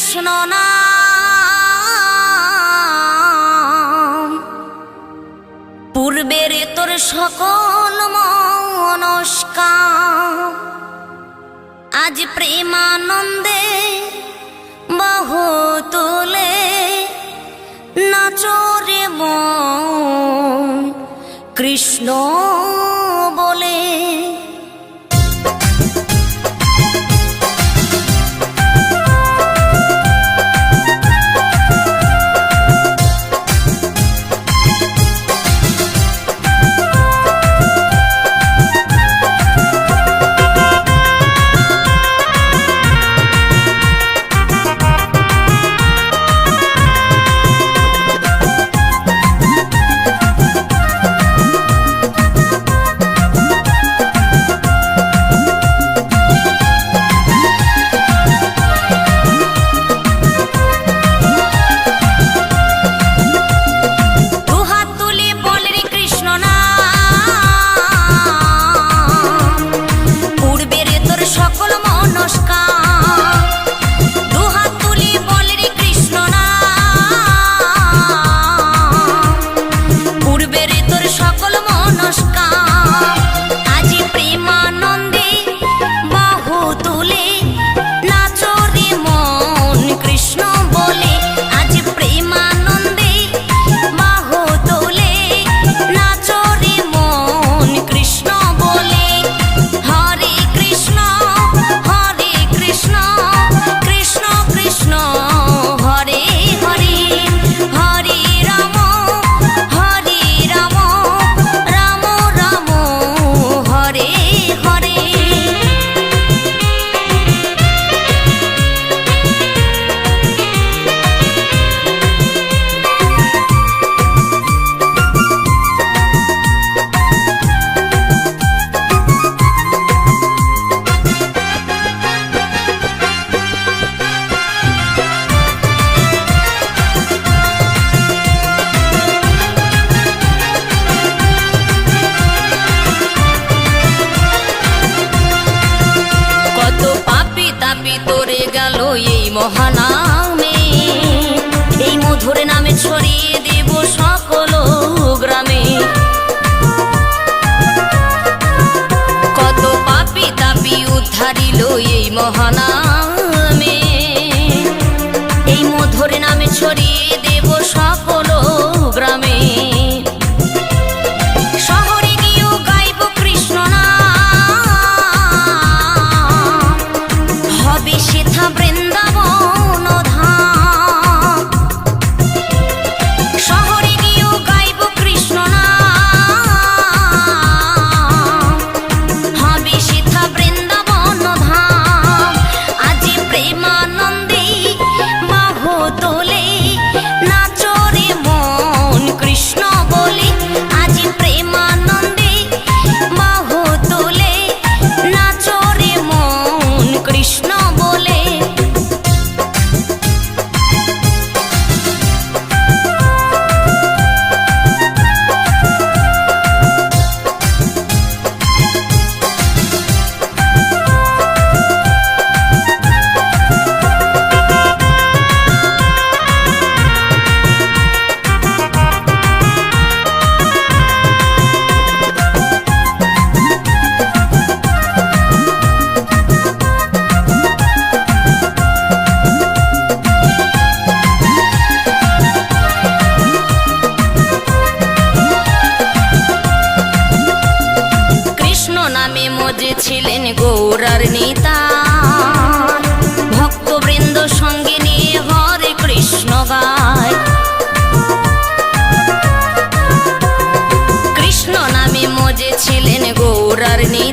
কৃষ্ণ নাম পূর্বের তোর সকল মনস্কাম আজ প্রেমানন্দে বহু তোলে নাচরে মন কৃষ্ণ বলে। মহানামে এই মধুর নামে ছড়িয়ে দেব সকল গ্রামে। কত পাপী তাপী উদ্ধারিল এই মহানামে এই মধুর নামে ছড়িয়ে দেব সকল গ্রামে। শহরে গিয়েও গাইব কৃষ্ণ নাম হবে সেথা বৃন্দাবন ধাম। শহরে গিয়েও গাইব কৃষ্ণ নাম হবে সেথা বৃন্দাবন ধাম। আজ প্রেমানন্দে বাহু তোলে নাচরে মন কৃষ্ণ বলে। আজ প্রেমানন্দে বাহু তোলে নাচরে মন কৃষ্ণ বলে। ছিলেন গৌরার নেতা ভক্তবৃন্দ সঙ্গে নিয়ে হরে কৃষ্ণ গায়। কৃষ্ণ নামে মজে ছিলেন গৌরার নেতা